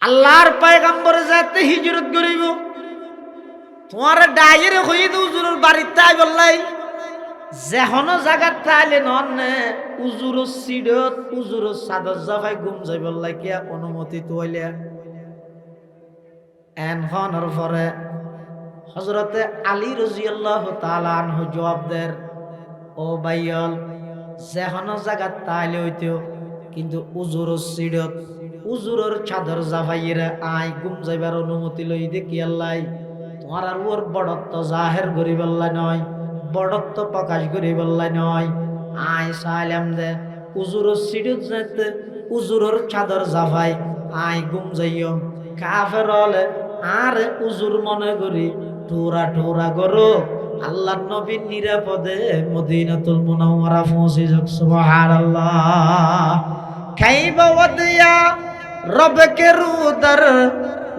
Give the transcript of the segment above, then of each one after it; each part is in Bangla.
আল্লাহর পয়গম্বর যাতে হিজরত করিব তোমার ডাইরে হয়ে দে উজুরের বাড়িতে আই বললাই যেহনো জায়গার তাইলে নন্নে উজুর সিডত উজুর সাদর জাফাই ঘুম যাই বললাই কিয়া অনুমতি তোইলে এনখনের পরে হযরতে আলী রাদিয়াল্লাহু তাআলা আনহু জবাব দেন ও ভাইয়ল যেহনো জায়গার তাইলে হইতো কিন্তু উজুর সিডত উজুরের চাদর জাফাইরা আই ঘুম যাইবার অনুমতি লই দেখি আল্লাহ তোমার আর ওর বড়ত্ব জাহের করি বললা নয় বড়ত্ব প্রকাশ করি বললা নয় আই সাইলাম দে উজুর সিডত যাইতে উজুরের চাদর জাফাই আই ঘুম যাইও কাফের হলে আর উজুর মনে করি ঠোরা ঠোরা করো আল্লাহর নবী নিরাপদে মদিনাতুল মুনাওয়ারা পৌঁছে যাক সুবহানাল্লাহ খাইবা ওয়াদিয়া রবকে রুদার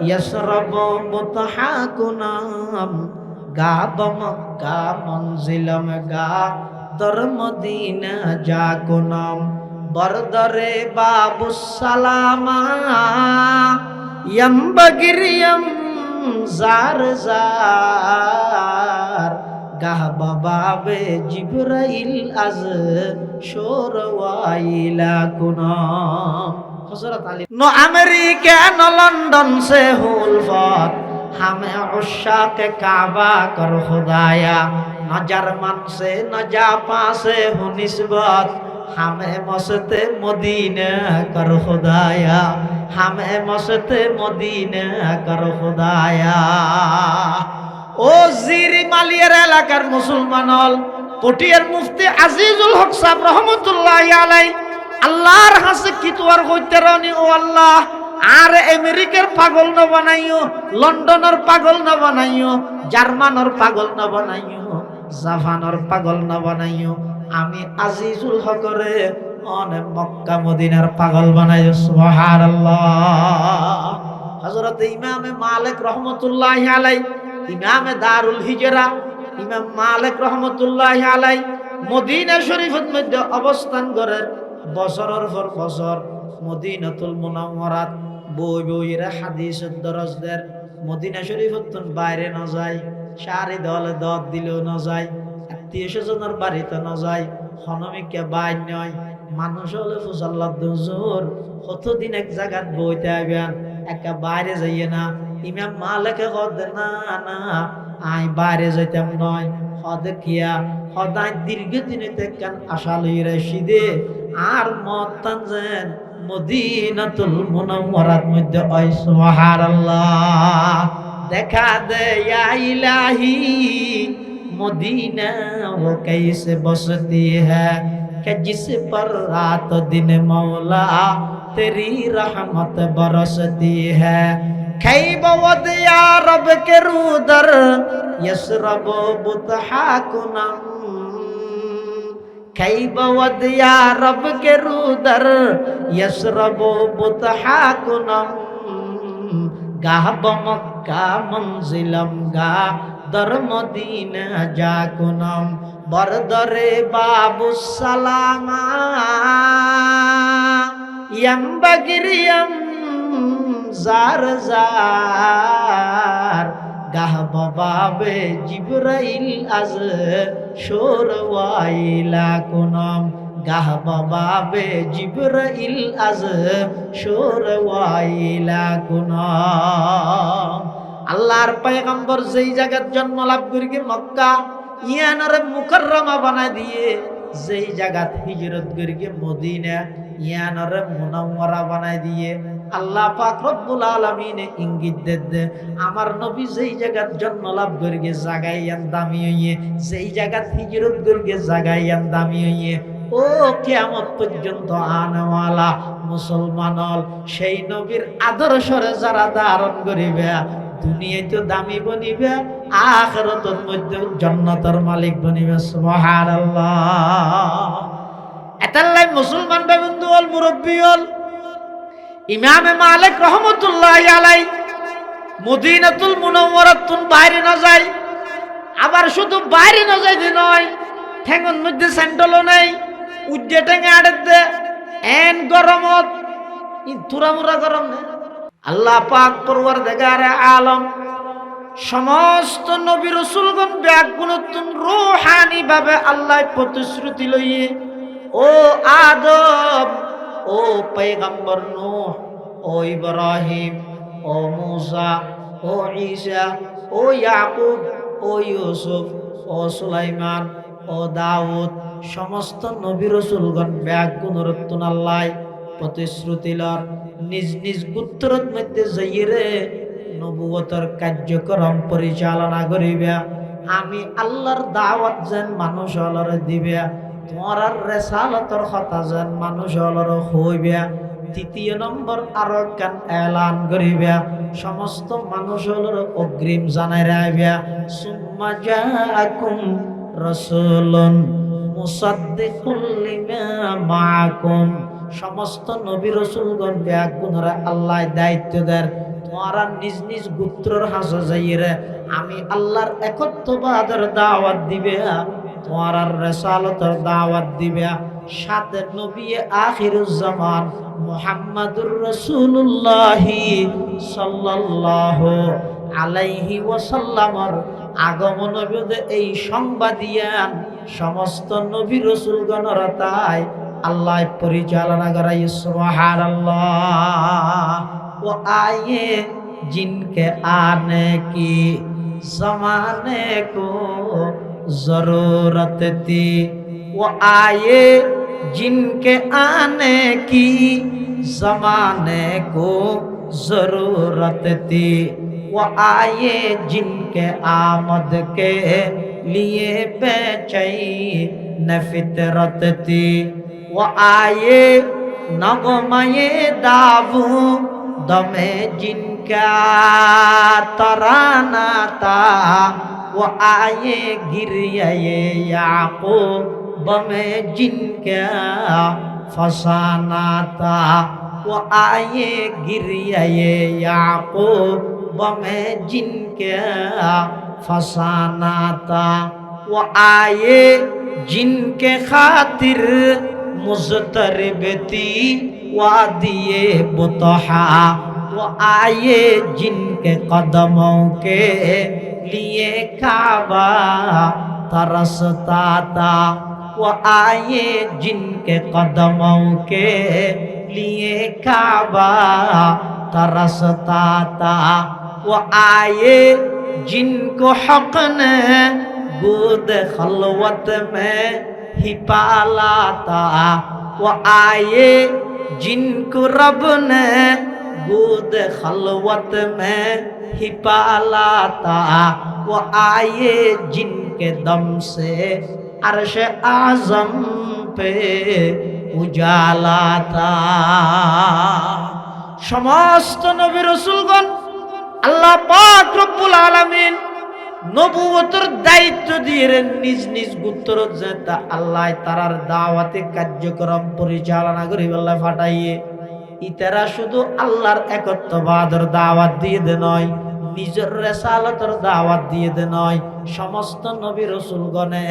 ইয়াসরাব মুতহাকুনাম গাব মক্কা মনজিলম গা দর মদিনা যাকুনাম বরদরে বাবুস সালামা ইয়ামবাগিরিয়াম জার জার গাহ বাবে জিবরাইল আজ শোরওয়াইলা কুনাম হযরত আলী নো আমেরিকা নো লন্ডন সে হুলফত हमें उशाक काबा कर खुदाया न जर्मन से न जापान से हो निस्बत हमें मस्ते मदीना कर खुदाया हमें मस्ते मदीना कर खुदाया ও জিরি মালিয়ার এলাকার মুসলমান হল পটিয়ার মুফতি আজিজুল হক সাহেব রহমতুল্লাহি আলাইহি আল্লাহর হাসে কি তোর কইতে রনি ও আল্লাহ আর আমেরিকার পাগল না বানাইও লন্ডনের পাগল না বানাইও জার্মানের পাগল না বানাইও জাপানের পাগল না বানাইও আমি আজিজুল হকরে অনে মক্কা মদিনার পাগল বানাইও সুবহানাল্লাহ হযরত ইমাম মালিক রহমাতুল্লাহি আলাইহি ইমাম দারুল হিজরা ইমাম মালিক রহমাতুল্লাহি আলাইহি মদিনা শরীফের মধ্যে অবস্থান করেন বছরের পর বছর মদিনাতুল মুনাওয়ারাত বই বইরা হাদিসের দরজ দেন মদিনা শরীফের বাইরে না যায় সারি দলে দত দিলেও না যায় আত্মীয় স্বজনের বাড়িতে না যায় হনমিকে বাইর নয় মানুষ হলে ফুসাল্লাহ হুজুর কতদিন এক জায়গাত বইতে আইবেন একা বাইরে যাইয়ে না ইমাম মালিক কদ না না আই বাইরে যাইতাম নয় হদ কিয়া হদায় দীর্ঘদিনে তেকান আশা লই রাশিদে আর মত তানজেন মদিনাতুল মুনাওয়ারাত মধ্যে ওই সুবহানাল্লাহ দেখা দে ইয়া ইলাহি মদিনা वो कैसे बसती है कि जिस पर रात दिन मौला तेरी रहमत बरसती है खैब वदिया रब के रूदर यसरब बुतहाकुनम खैब वदिया रब के रूदर यसरब बुतहाकुनम गाह मक्का मंजिलम गा दर मदीना जाकुनम बरदरे बाबुस सलामा यम्बगिरियम जार जार गाह बाबे जिब्राइल आज शोरवाइला कुनम गाह बाबे जिब्राइल आज शोरवाइला कुनम আল্লাহর পয়গম্বর যেই জায়গার জন্ম লাভ করিকে মক্কা ইয়ানরে মুকাররমা বানায় দিয়ে যেই জায়গাত হিজরত করিকে মদিনা ইয়ানরে মুনাওয়ারা বানায় দিয়ে আল্লাহ পাক রব্বুল আলামিন ইঙ্গিত দেন আমার নবী যেই জায়গাত জন্ম লাভ করিকে জাগাইয়ান দামি হইয়ে যেই জায়গাত হিজরত করিকে জাগাইয়ান দামি হইয়ে ও কিয়ামত পর্যন্ত আনাওয়ালা মুসলমান সেই নবীর আদর্শরে যারা ধারণ করিবে দুনিয়ায় তো দামি বনিবে আখিরাতের মধ্যে জান্নাতের মালিক বনিবে সুবহানাল্লাহ এতাল্লাই মুসলমান বন্ধু হল মুরব্বী হল ইমাম মালিক রহমাতুল্লাহি আলাইহি মদিনাতুল মুনাওয়ারাত বাইরে না যায় আবার শুধু বাইরে না যায় দি নয় ঠেঙ্গন মধ্যে স্যান্ডলও নাই উজ্জে ঠেঙ্গে আড়ে দে এন গরমত তুরামুরা গরম না আল্লাহ পাক পরওয়ারদিগারে আলম সমস্ত নবী রাসূলগণ ব্যাগুণতুন রূহানি ভাবে আল্লাহ প্রতিশ্রুতি লইয়ে ও আদম, ও পয়গম্বর নূহ, ও ইব্রাহিম, ও মূসা, ও ঈসা, ও ইয়াকুব, ও ইউসুফ, ও সুলাইমান, ও দাউদ, সমস্ত নবী রাসূলগণ ব্যাগুণতুন আল্লাহ প্রতিশ্রুতি লর নিজ নিজ গোত্রের মধ্যে যাইরে নবুয়তের কার্যক্রম পরিচালনা করিবে। আমি আল্লাহর দাওয়াত যেন মানুষ হলরে দিবে, তোমার রেসালতর কথা যেন মানুষ হলরে হইবে। তৃতীয় নম্বর আরো কান এলান করিবে, সমস্ত মানুষ হলরে অগ্রিম জানাই রাখবে, সুম্মা জাআকুম রাসূলুন মুসাদ্দিকুল লিমা মাআকুম। সমস্ত নবী রাসূলগণ ব্যাগুণরা আল্লাহ দায়িত্ব দেন, তোমরা নিজ নিজ গোত্রের হাসা যাইরে আমি আল্লাহর একত্ববাদের দাওয়াত দিবে, তোমরা রিসালাতের দাওয়াত দিবে। সাথে নবী আখিরুজ জামান মুহাম্মাদুর রাসূলুল্লাহ সাল্লাল্লাহু আলাইহি ওয়াসাল্লামের আগমন বিদে এই সংবাদিয়ান সমস্ত নবী রাসূলগণের তাই আল্লাহ পরিচালনা করাই। সুবহানাল্লাহ। वो आए जिनके आने की जमाने को जरूरत थी, वो आए जिनके आने की जमाने को जरूरत थी, वो आए जिनके आमद के लिए बेचैन फितरत थी, वो आए नगमये दावू दमे जिनका तराना था, वो आए गिरिये याकूब में जिनका फसाना था, वो आए गिरिये याकूब में जिनका फसाना था, वो आए जिनके खातिर मुज़तरिब थी वादिये बुतहा, वो आए जिनके कदमों के लिए काबा तरसता था, वो आए जिनके कदमों के लिए काबा तरसता था, वो आए जिनको हक ने गोद खलवत में ही पाला था, वो आए जिनको रब ने गोद खलवत में ही पाला था, वो आए जिनके दम से अर्श आज़म पे उजाला था। समस्त नबी रसूलगण আল্লাহ পাক রব্বুল আলামিন নবুয়তের দায়িত্ব দিয়ে নিজ নিজ গোত্রত যেটা আল্লাহ তারার দাওয়াতে কার্যক্রম পরিচালনা করি আল্লাহ ফাটাইয়ে ইতারা শুধু আল্লাহর একত্ববাদের দাওয়াত দিয়ে দে নয়, নিজের রিসালাতের দাওয়াত দিয়ে দে নয়, সমস্ত নবী রাসূলগণে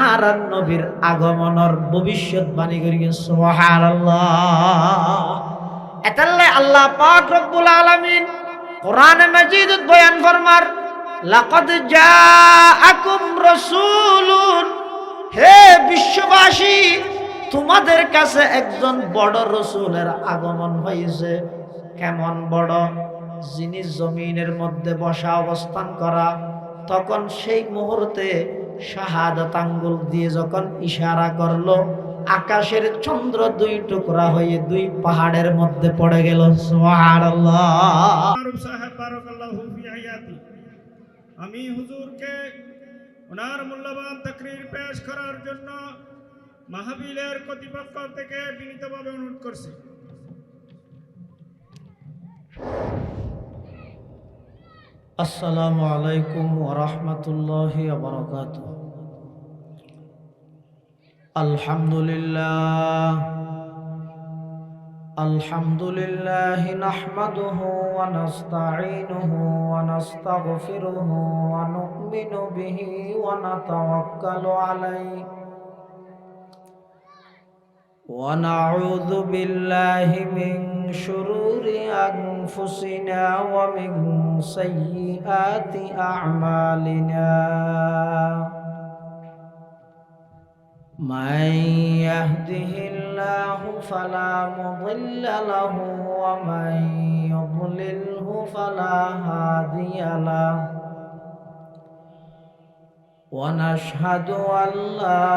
আর নবীর আগমনের ভবিষ্যৎবাণী করি। সুবহানাল্লাহ। এতাল্লাহ আল্লাহ পাক রব্বুল আলামিন কোরআন মাজিদ বয়ান ফরমার লাকাদ জাআকুম রাসূলুন, হে বিশ্ববাসী তোমাদের কাছে একজন বড় রাসূলের আগমন হয়েছে। কেমন বড়? যিনি জমিনের মধ্যে বসা অবস্থান করা, তখন সেই মুহূর্তে শাহাদাত আঙ্গুল দিয়ে যখন ইশারা করলো আকাশের চন্দ্র দুই টুকরা হয়ে দুই পাহাড়ের মধ্যে পড়ে গেল। সুবহানাল্লাহ। আমি হুজুরকে ওনার মূল্যবান তাকরীর পেশ করার জন্য মাহফিলের কর্তৃপক্ষ থেকে বিনীতভাবে অনুরোধ করছি। আসসালামু আলাইকুম ওয়া রাহমাতুল্লাহি ওয়া বারাকাতুহু। আলহামদুলিল্লাহ আলহামদুলিল্লাহি নাহমাদুহু ওয়া নাস্তাঈনুহু ওয়া নাস্তাগফিরুহু ওয়া নু'মিনু বিহি ওয়া নাতাওয়াক্কালু আলাইহি ওয়া নাউযু বিল্লাহি মিন শুরুরি أنفسنا ومن سيئات أعمالنا من يهده الله فلا مضل له ومن يضلله فلا هادي له ونشهد أن لا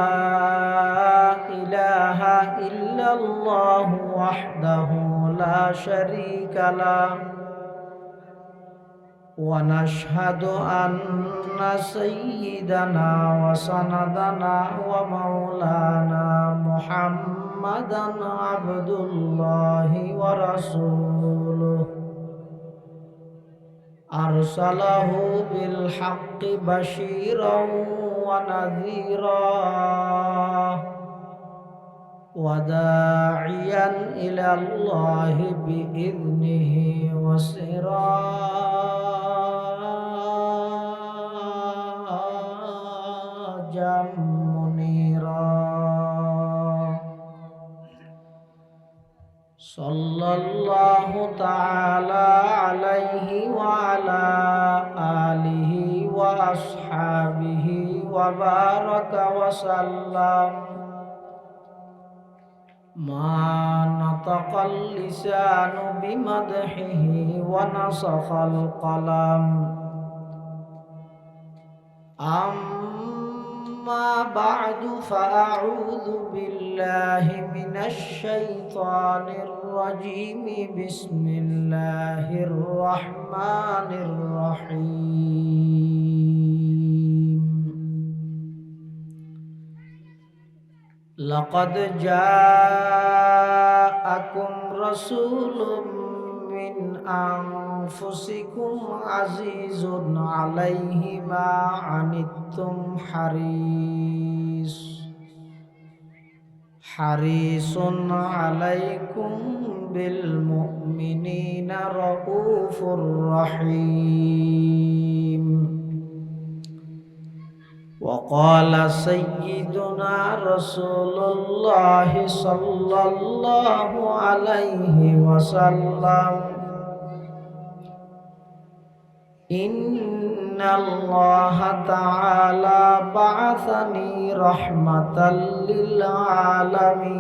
إله إلا الله وحده لا شريك له ونشهد أن سيدنا وسندنا ومولانا محمدا عبد الله ورسوله أرسله بالحق بشيرا ونذيرا وداعيا إلى الله بإذنه وسراجا منيرا صلى الله تعالى عليه وعلى آله وأصحابه وبارك وسلم ما نطق اللسان بمدحه ونسخ القلم أما بعد فأعوذ بالله من الشيطان الرجيم بسم الله الرحمن الرحيم لقد جاءكم رسول من أنفسكم عزيز عليه ما عنتم حريص عليكم بالمؤمنين رؤوف رحيم وقال سيدنا رسول الله صلى الله عليه وسلم إن الله تعالى بعثني رحمة للعالمين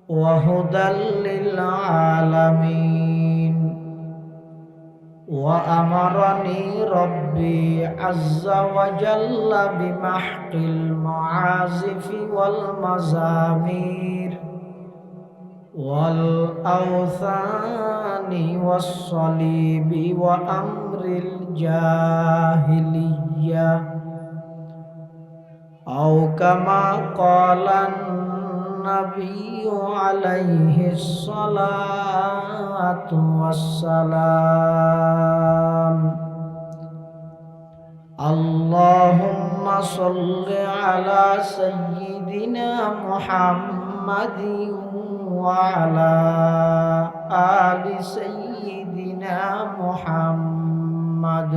وهدى للعالمين وأمرني ربي عز وجل بمحق المعازف والمزامير والأوثان والصليب وأمر الجاهلية أو كما قال النبي عليه الصلاة والسلام اللهم صل على سيدنا محمد وعلى آل سيدنا محمد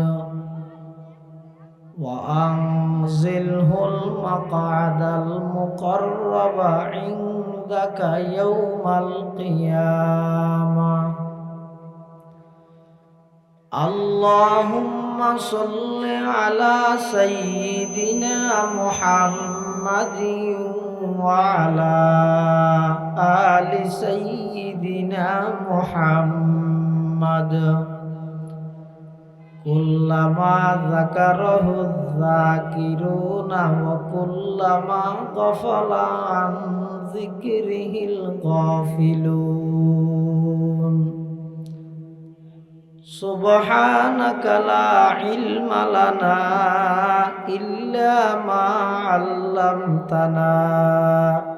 وأنزله المقعد المقرب عندك يوم القيامة اللهم صل على سيدنا محمد وعلى آل سيدنا محمد كلما ذكره الذاكرون وكلما غفل عن ذكره الغافلون سبحانك لا علم لنا إلا ما علمتنا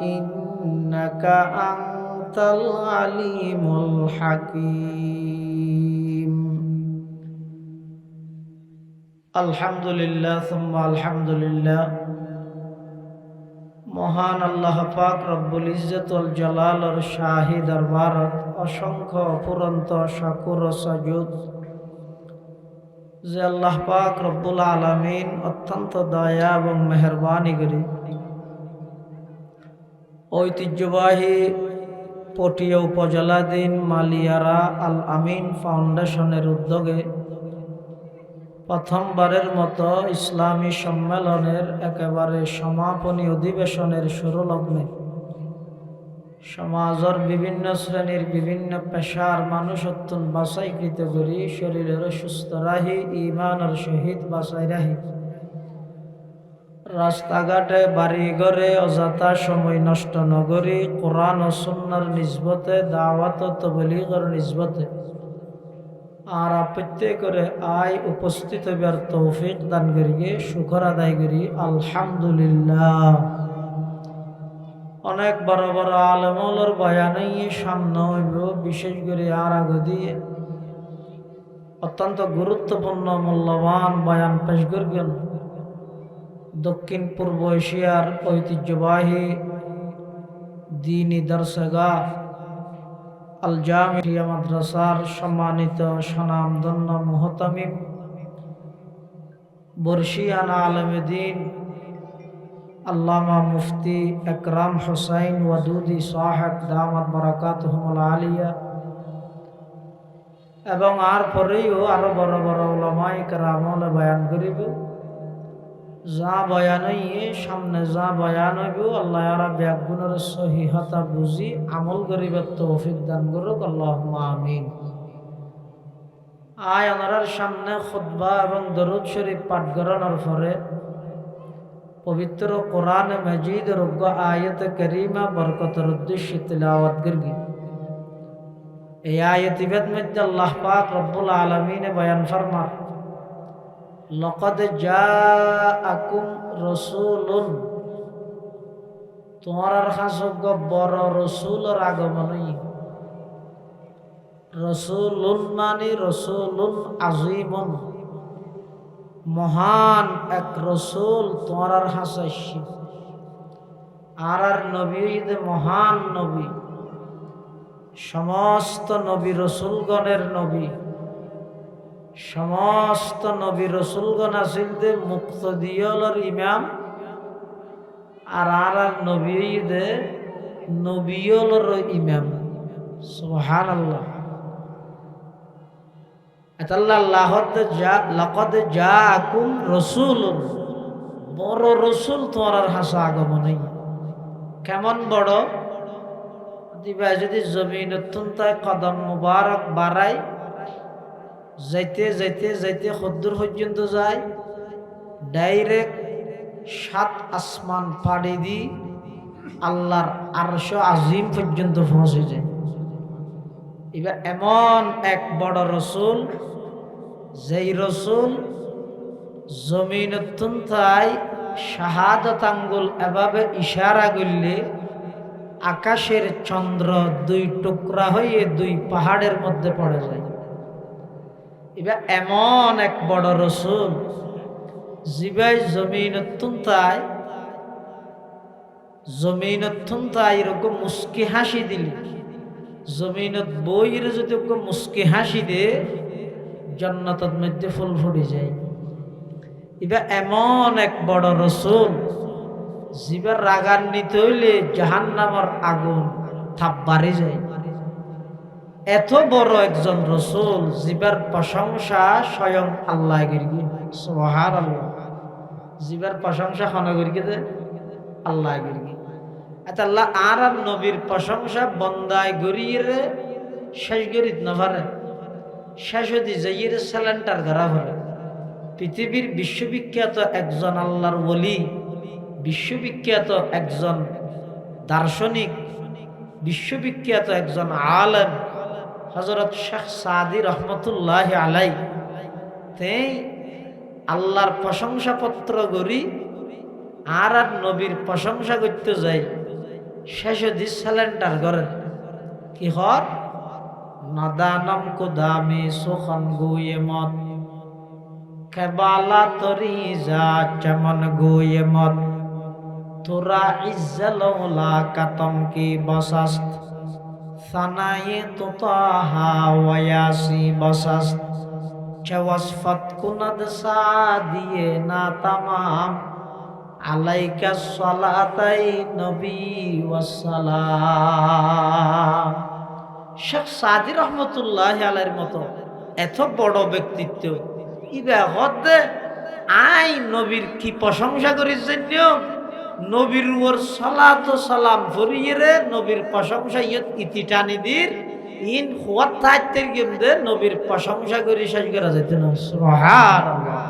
إنك أنت العليم الحكيم الحمد لله ثم الحمد لله মহান আল্লাহ পাক রব্বুল ইজ্জত ওয়াল জালালের শাহী দরবারত অসংখ্য অপুরন্ত শাকুর ও সাজুদ যে আল্লাহ পাক রব্বুল আলামিন অত্যন্ত দয়া এবং মেহেরবানি করে ঐতিহ্যবাহী পটিয়া উপজেলাধীন মালিয়ারা আল আমিন ফাউন্ডেশনের উদ্যোগে প্রথমবারের মতো ইসলামী সম্মেলনের একেবারে সমাপনী অধিবেশনের শুরু লগ্নে সমাজের বিভিন্ন শ্রেণীর বিভিন্ন পেশার মানুষ অত্যন্ত বাছাইকৃত করি শরীরের সুস্থ রাহি ইমানের সহিত বাছাই রাহি রাস্তাঘাটে বাড়ি ঘরে অযথা সময় নষ্ট নগরী কোরআন ও সুন্নাহর নিসবতে দাওয়াত ও তাবলীগের নিসবতে আর আপত্তি করে আয় উপস্থিত হবার তৌফিক দান করিয়ে শুকর আদায় করি আলহামদুলিল্লাহ। অনেক বড় বড় আলেমুলের বয়ানে সামনে হইব, বিশেষ করে আর আগে দিয়ে অত্যন্ত গুরুত্বপূর্ণ মূল্যবান বয়ান পেশ করবেন দক্ষিণ পূর্ব এশিয়ার ঐতিহ্যবাহী দ্বীনি দর্শগাহ আল জামিয়া মাদ্রাসার সম্মানিত স্বনামধন্য মুহতামিম বর্ষিয়ানা আলেমে দ্বীন আল্লামা মুফতি একরাম হুসাইন ওয়াদুদি সাহেব দামাত বারাকাতুহুমুল আলিয়া এবং আর পরেও আরো বড় বড় উলামায়ে কেরামলে বয়ান করিব। যা বয়ান হইয়ে সামনে যা বয়ান হইব আল্লাহ আর ব্যাগুণের সহিহতা বুঝি আমল করিবার তৌফিক দান করুক, আল্লাহুম্মা আমিন। আয় ওনার সামনে খুতবা এবং দরুদ শরীফ পাঠ করানোর পরে পবিত্র কোরআন মজিদ রোগ্য আয়াত করিমা বরকতের উদ্দেশ্যে তিলাওয়াত করবি। এই আয়াতিবেদ মধ্যে আল্লাহ পাক রব্বুল আলামিন বয়ান ফরমান লাকাদ জাআকুম রাসূলুন, তোমার কাছে বড় রাসূলের আগমন। রাসূলুন মানে রাসূলুন আযীমুন, মহান এক রাসূল তোমার কাছে আসছে। আর নবী মহান নবী, সমস্ত নবী রসুলগণের নবী, সমস্ত নবী রসুলগণ আসিলদের মুক্তদিয়লর ইমাম। আর নবীদের নবীয়লর ইমাম। সুবহানাল্লাহ। লাকাদ জাআকুম রাসূলুন, বড় রসুল তোমার হাসা আগমন। কেমন বড়? দিবা যদি জমিন অত্যন্তায় কদম মুবারক বাড়াই, যাইতে যাইতে যাইতে কদ্দুর পর্যন্ত যায়, ডাইরেক্ট 7 আসমান পাড়ি দি আল্লাহর আরশ আজিম পর্যন্ত পৌঁছে যায়। এবার এমন এক বড় রসুল, যেই রসুল জমিন অত্যন্তায় শাহাদত আঙ্গুল এভাবে ইশারা করলে আকাশের চন্দ্র 2 টুকরা হয়ে 2 পাহাড়ের মধ্যে পড়ে যায়। এবার এমন এক বড় রসুল জিবাই জমিন অত্যন্তায় এরকম মুস্কি হাসি দিলে, জমিনত বইয়ের যদি মুস্কি হাসি দে জান্নাতের মধ্যে ফুল ফুটে যায়। এবার এমন এক বড় রসুল জিবার রাগান্বিত হইলে জাহান্নামের আগুন থাপ বাড়ি যায়। এত বড় একজন রসুল জিবার প্রশংসা স্বয়ং আল্লাহ গিরগি। সুবহানাল্লাহ। জিবার প্রশংসা খনগিরগিতে আল্লাহ গিরগি। আল্লাহ আর নবীর প্রশংসা বন্দায় গরিয়ে শেষ গরিত না পারে, শেষ হতে যাইয়ের স্যালেন্টার ধরা পারে। পৃথিবীর বিশ্ববিখ্যাত একজন আল্লাহর ওলি, বিশ্ববিখ্যাত একজন দার্শনিক, বিশ্ববিখ্যাত একজন আলেম হযরত শেখ সাদি রহমতুল্লাহ আলাই তে আল্লাহর প্রশংসাপত্র গড়ি আর নবীর প্রশংসা করতে যাই, শেষে দিস স্যালেন্টার করে কি হর নাদানম কুদামি সুখন গুয়ে মত কেবালা তরি যা চমন গুয়ে মত তোরা ইজ্জলৌলা কাতম কি বসাস্ত সানায়ে তুতাহা ওয়াসি বসাস্ত চওয়াসফত কুনদ সাদিয়ে না তামাম আলাইকা সালাতাই নবী ওয়াসসালাম। শেখ সাদি রহমতুল্লাহি আলাইহির মতো এত বড় ব্যক্তিত্ব ইবা হতে আই নবীর কি প্রশংসা করেছেন নবীর উপর সালাত ও সালাম ভরিয়ে রে নবীর প্রশংসা ইতি টানিদির ইন হুয়াত তাইতের গেমদে নবীর প্রশংসা করে শেষ করা যেত না। সুবহানাল্লাহ।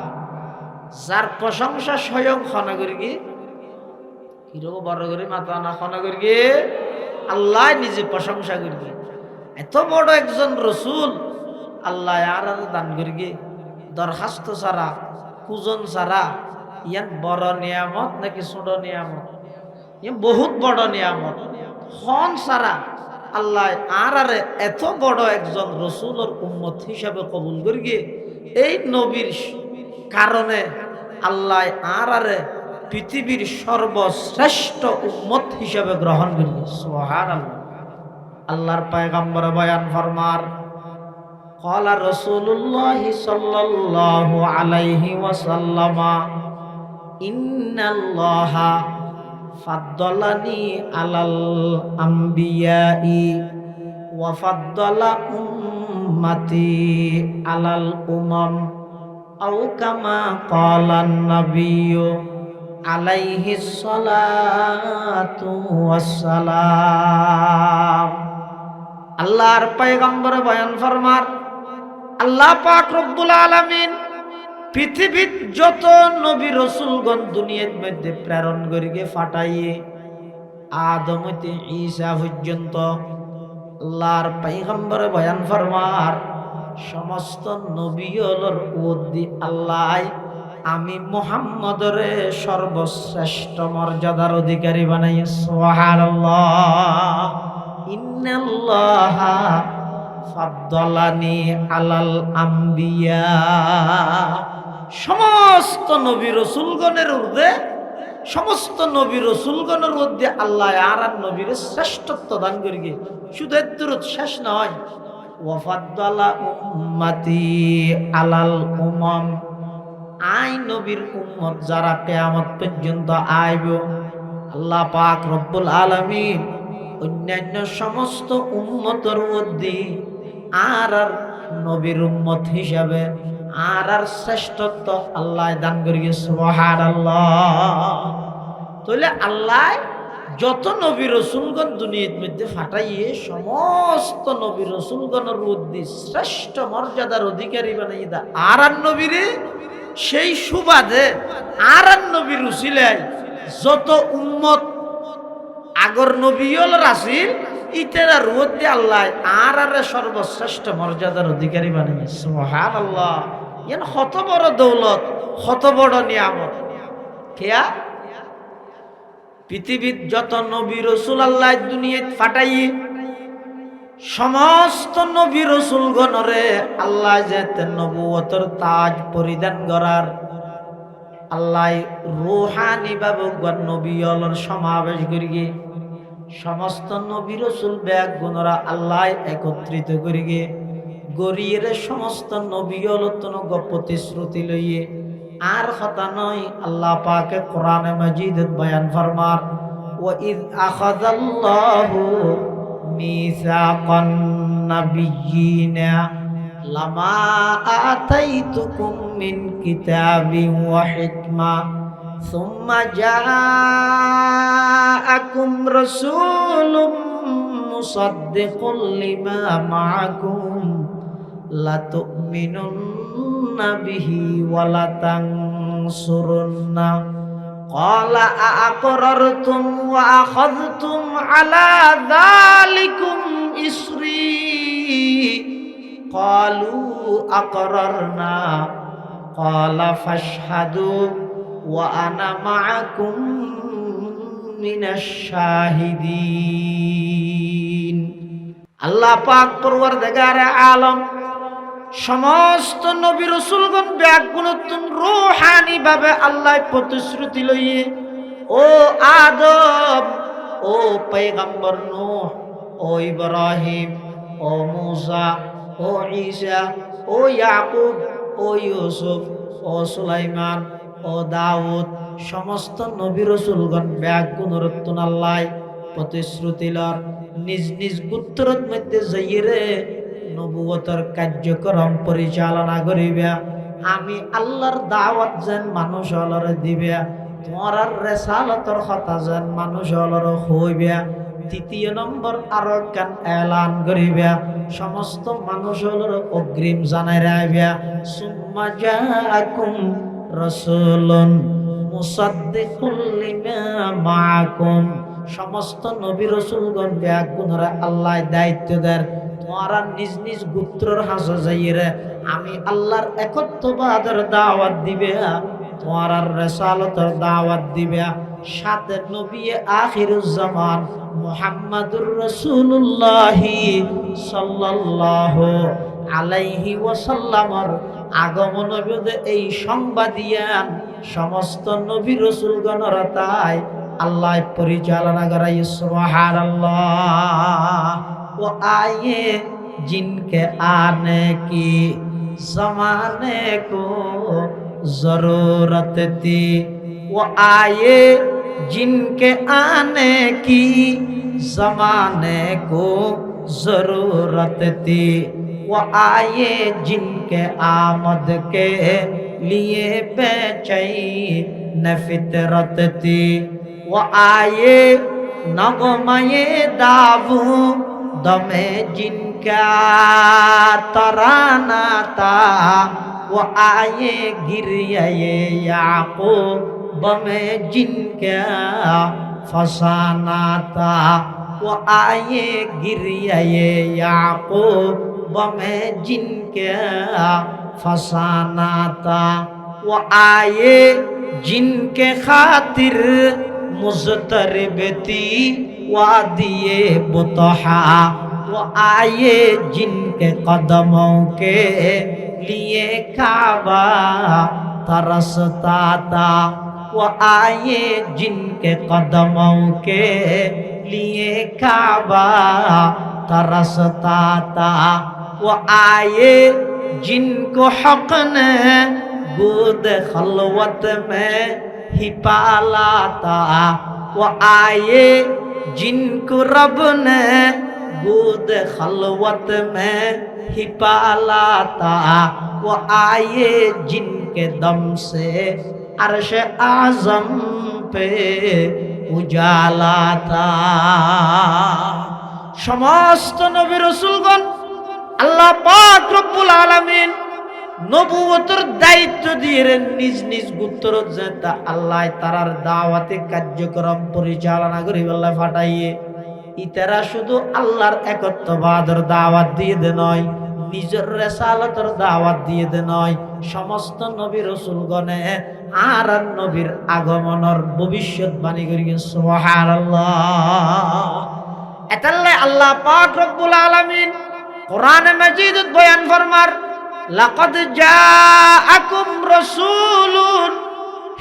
যার প্রশংসা স্বয়ং খনা করি কিরকম বড় করে মাথা না খনা করি আল্লাহ নিজে প্রশংসা করি এত বড় একজন রসুল আল্লাহ আর দান করি দরখাস্ত ছাড়া পূজন ছাড়া ইয়ান বড় নিয়ামত নাকি ছোট নিয়ামত? ইয়ে বহুত বড় নিয়ামত। হন ছাড়া আল্লাহ আর এত বড় একজন রসুলের উম্মত হিসাবে কবুল করি এই নবীর কারণে আল্লাহ আর পৃথিবীর সর্বশ্রেষ্ঠ উম্মত হিসাবে গ্রহণ করি। সুবহানাল্লাহ। আল্লাহর পয়গম্বর বয়ান ফরমার ক্বালা রাসূলুল্লাহ সাল্লাল্লাহু আলাইহি ওয়াসাল্লাম ইন্নাল্লাহা ফাদ্দালানি আলাল আমবিয়াই ওয়া ফাদ্দালা উম্মতি আলাল উমাম আও কামা ক্বালান নাবিয়্যু আলাইহিস সালাতু ওয়াসসালাম। আল্লাহর পয়গম্বর বয়ান ফরমার আল্লাহ পাক রব্বুল আলামিন পৃথিবীর যত নবী রসুলগণ দুনিয়ার মধ্যে প্রেরণ করিকে ফাটাইয়ে আদম হইতে ঈসা পর্যন্ত আল্লাহর পয়গম্বর বয়ান ফরমার সমস্ত নবীগুলোর উদ্দি আল্লাহ আমি মুহাম্মদরে সর্বশ্রেষ্ঠ মর্যাদার অধিকারী বানাই। সুবহানাল্লাহ। ইন্নাল্লাহা ফাদ্দালানি আলাল আমবিয়া। সমস্ত নবী রসুলগণের ঊর্ধ্বে সমস্ত নবী রসুলগণের মধ্যে আল্লাহ আর নবীর শ্রেষ্ঠত্ব দান করি। শুধু এর শেষ নয়, ওয়া ফাদ্দালা উম্মতি আলাল উমাম। আই নবীর উম্মত যারা কিয়ামত পর্যন্ত আইব আল্লাহ পাক রব্বুল আলামিন অন্যান্য সমস্ত উম্মতের মধ্যে আর নবীর উম্মত হিসাবে আর শ্রেষ্ঠত্ব আল্লাহ দান করি। সুবহানাল্লাহ। তাহলে আল্লাহ যত নবী রসুলগণ দুনিয়ার মধ্যে ফাটাইয়ে সমস্ত নবী রসুলগণের মধ্যে শ্রেষ্ঠ মর্যাদার অধিকারী বানাই দা আর নবীরে সেই সুবাদে আর নবীর উসিলায় যত উম্মত আগর নবীল রাসিল ইতেরা রুদ দিয়ে আল্লাহ আর সর্বশ্রেষ্ঠ মর্যাদার অধিকারী বানিয়ে। সুবহানাল্লাহ। ইয়ান কত বড় দৌলত, কত বড় নিয়ামত। কেয়া পৃথিবীর যত নবী রসুল আল্লাহ দুনিয়াত ফাটাইয়ে সমস্ত নবী রসুল গণরে আল্লাহ যেতে নবুয়তের তাজ পরিধান করার আল্লাহ রুহানি ভাবে নবীর সমাবেশ করিয়ে সমস্ত নবী রসুল ব্যাগ গুণরা আল্লাহ একত্রিত করিয়ে গড়িয়ে সমস্ত নবীল প্রতিশ্রুতি লইয়ে আর কথা নয় আল্লাহ পাকে কোরআনে মাজিদ বয়ান ফরমার ওয়া ইয আখাযাল্লাহু মিসাকান নাবিয়্যিনা লামা আতাইতুকুম মিন কিতাবিন ওয়া হিকমা সুম্মা জাআকুম রাসূলুম মুসাদ্দিকুল লিমা মাআকুম লাতুমিনুন্না বিহি ওয়া লাতানসুরুন্না ক্বালা আ'আকরারতুম ওয়া আখাযতুম আলা যালিকুম ইসরি ক্বালু আকরারনা ক্বালা ফাশহাদু ওয়া আনা মা'আকুম মিনাশ শাহিদিন। আল্লাহ পাক পরওয়ারদিগারে আলম সমস্ত নবী রাসূলগণ ব্যাগুণতুন রূহানি ভাবে আল্লাহ প্রতিশ্রুতি লইয়ে ও আদম, ও পয়গম্বর নূহ, ও ইব্রাহিম, ও মূসা, ও ঈসা, ও ইয়াকুব, ও ইউসুফ, ও সুলাইমান, ও দাউদ সমস্ত নবী রাসূলগণ ব্যাগুণরত্ন আল্লাহ প্রতিশ্রুতিলর নিজ নিজ গোত্রের মধ্যে যাইরে নবুয়তের কার্যক্রম পরিচালনা করিবা। আমি আল্লাহর দাওয়াত যেন মানুষ হলরে দিবে, তোমার রেসালতর কথা যেন মানুষ হলরে হইবে। তৃতীয় নম্বর আরো কান এলান করিবা, সমস্ত মানুষ হলরে অগ্রিম জানাই রাখবা। সুম্মা জাআকুম রাসূলুন মুসাদ্দিকুল লিমা মাআকুম। সমস্ত নবী রাসূলগণ ব্যাগুণরা আল্লাহ দায়িত্ব দেন, তোমারা নিজ নিজ গোত্রের হাসে যাইরে আমি আল্লাহর একত্ববাদের দাওয়াত দিবে, তোমার রিসালাতের দাওয়াত দিবে। সাথে নবী আখিরুজ জামান মুহাম্মাদুর রাসূলুল্লাহ সাল্লাল্লাহু আলাইহি ওয়াসাল্লামের আগমন বিদে এই সংবাদিয়ান সমস্ত নবী রাসূলগণের তাই আল্লাহ পরিচালনা করাই। সুবহানাল্লাহ। ও আয়ে जिनके आने की जमाने को जरूरत थी, वो आए जिनके आने की जमाने को जरूरत थी, वो आए जिनके आमद के लिए बेचैन फितरत थी, वो आए नगमे दावू दमे जिनका तराना था, वो आए गिरिया याकूब में जिनका फसाना था, वो आए गिरिया याकूब में जिनका फसाना था, वो आए जिनके खातिर मुज़तरिब थी वादिये बुतहा, वो आए जिनके कदमों के लिए काबा तरसता था, वो आए जिनके कदमों के लिए काबा तरसता था, वो आए जिनको हक ने गोद खलवत में ही पाला था, वो आए जिनको रब ने गोद खलवत में ही पाला था, वो आए जिनके दम से अर्श आज़म पे उजाला था। समस्त नबी रसूलगण আল্লাহ পাক রব্বুল আলামিন নবুয়তের দায়িত্ব দিয়ে নিজ নিজ গোত্রত যেটা আল্লাহ তারার দাওয়াতে কার্যক্রম পরিচালনা করি আল্লাহ ফাটাইয়ে। ইতারা শুধু আল্লাহর একত্ববাদের দাওয়াত দিয়ে দে নয়, নিজের রেসালতের দাওয়াত দিয়ে দে নয়, সমস্ত নবী রাসূলগণে আর নবীর আগমনের ভবিষ্যৎবাণী করি। সুবহানাল্লাহ। এতাল্লে আল্লাহ পাক রব্বুল আলামিন কোরআনে মাজিদত বয়ান ফরমার, লাকাদ জাআকুম রাসূলুন,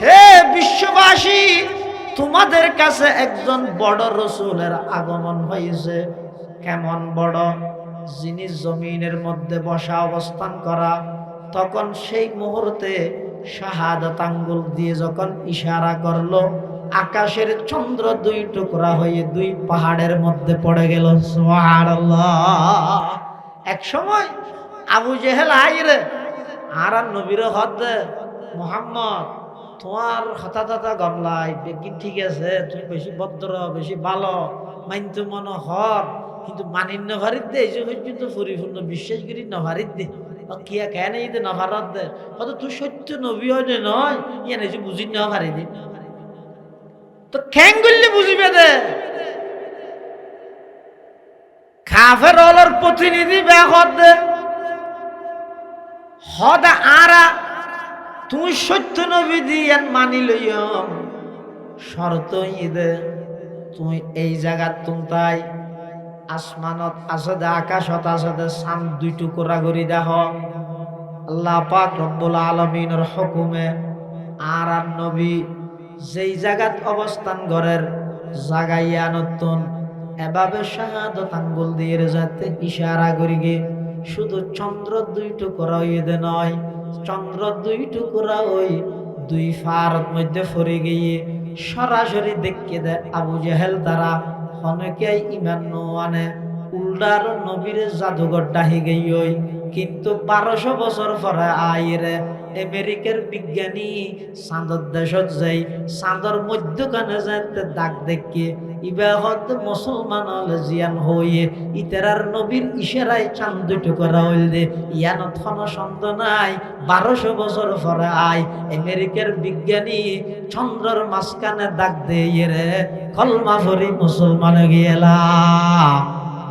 হে বিশ্ববাসী তোমাদের কাছে একজন বড় রাসূলের আগমন হয়েছে। কেমন বড়? যিনি জমিনের মধ্যে বসা অবস্থান করা, তখন সেই মুহূর্তে শাহাদাত আঙ্গুল দিয়ে যখন ইশারা করলো, আকাশের চন্দ্র দুই টুকরা হয়ে দুই পাহাড়ের মধ্যে পড়ে গেল। সুবহানাল্লাহ। এক সময় আবু জেহেল আইরে আর নবীর হদ মুহাম্মদ তোমার হঠাৎ গামলাই বেগিন ঠিক আছে, তুমি বেশি ভদ্র বেশি ভালো মানতে মনে হর, কিন্তু মানিন নভারিত দে এই যে পর্যন্ত পরিপূর্ণ বিশ্বাস করি নভারিত দে কিয়া কেন এই দে নভারত দে হয়তো তুই সত্য নবী হয় নয় ইয়ান এই যে বুঝি নভারি দে তো খ্যাং করলে বুঝিবে দে। কাফের হলর প্রতিনিধি ব্যাহত দে হদা আরা তুমি সত্য নবী দিয়ান মানি লইম, শর্ত ইদে তুমি এই জায়গা তুমতাই আসমানত আছে দে আকাশত আছে দে চাঁদ দুই টুকরা করি দেহ। আল্লাহ পাক রব্বুল আলামিনের হুকুমে আর নবী যেই জায়গাত অবস্থান করের জাগাইয়া নতুন এভাবে শাহাদত আঙ্গুল দিয়ে যাতে ইশারা করি গে, শুধু চন্দ্র দুই টুকরা হইয়ে দে নয়, চন্দ্র দুই টুকরা ওই দুই ফারত মধ্যে ফরে গিয়ে সরাসরি দেখকে দেয় আবু জেহেল তারা অনেকেই ইমান নোয়ানে উল্টার নবীরে জাদুঘর ডাহি গই কিন্তু 1200 বছর পরে আইরে আমেরিকার বিজ্ঞানী চাঁদর দেশত যাই চাঁদর মধ্যখানে যাইতে দাগ দেখে ইবাহত মুসলমান হলে জিয়ান হয়ে ইতারার নবীর ইশারায় চাঁদ দুটো করা হইল দে ইয়ানত কোনো সন্দেহ নাই 1200 বছর পরে আই আমেরিকার বিজ্ঞানী চন্দ্রর মাঝখানে দাগ দিয়ে রে কলমা ভরি মুসলমান গিয়েলা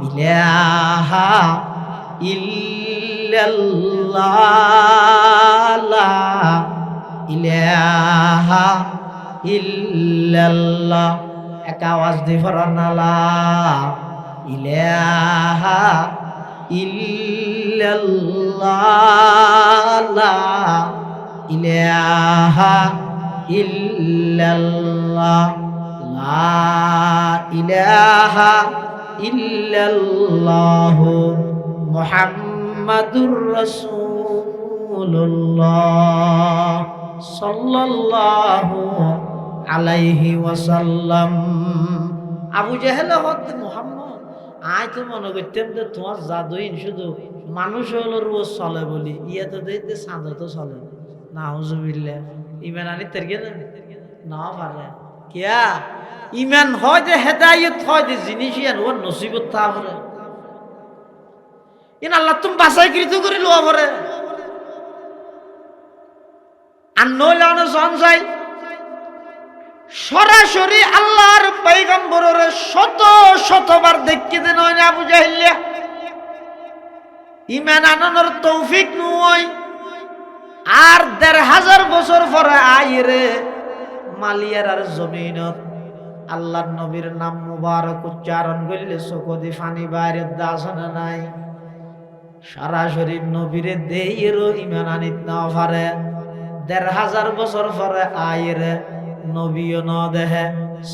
ইলাহা ইল্লাল্লাহ ইলাহা ইল্লাল্লাহ এক আওয়াজ দিয়ে ফরানালা ইলাহা ইল্লাল্লাহ ইলাহা ইল্লাল্লাহ লা ইলাহা ইল্লাল্লাহ মুহাম্মাদুর রাসূলুল্লাহ সাল্লাল্লাহু আলাইহি ওয়াসাল্লাম। আবু জেহেল হতে মুহাম্মদ আয় তো মনে করতেন যে তোমার জাদুইন শুধু মানুষ হলো রোজ চলে বলি ইয়া তো দেখতে চাঁদ তো চলে না হুজুবিল্লাহ ইমান আনি তেরকে না পারে কিয়া ইমান হয় যে হেদায়েত হয় যে জিনিস ইয়ান ওর নসিবত তা করে ইন আল্লাহ তুমি বাছাই কৃত করে লোয়া পরে আর নইলে অনেক জন যায় সরাসরি আল্লাহর পয়গম্বরের শত শতবার দেখতে দেন হয় না আবু জাহেল ইমান আনানোর তৌফিক নয় আর ১৫০০ বছর পরে আইরে মালিয়ার আর জমিনত আল্লাহর নবীর নাম মুবারক উচ্চারণ করলে চোখদি ফানি বাইরে দাসনা নাই সরাসরি নবীরে দেইরও ইমান আনিত না পারে ১৫০০ বছর পরে আইরে নবীও ন দেহে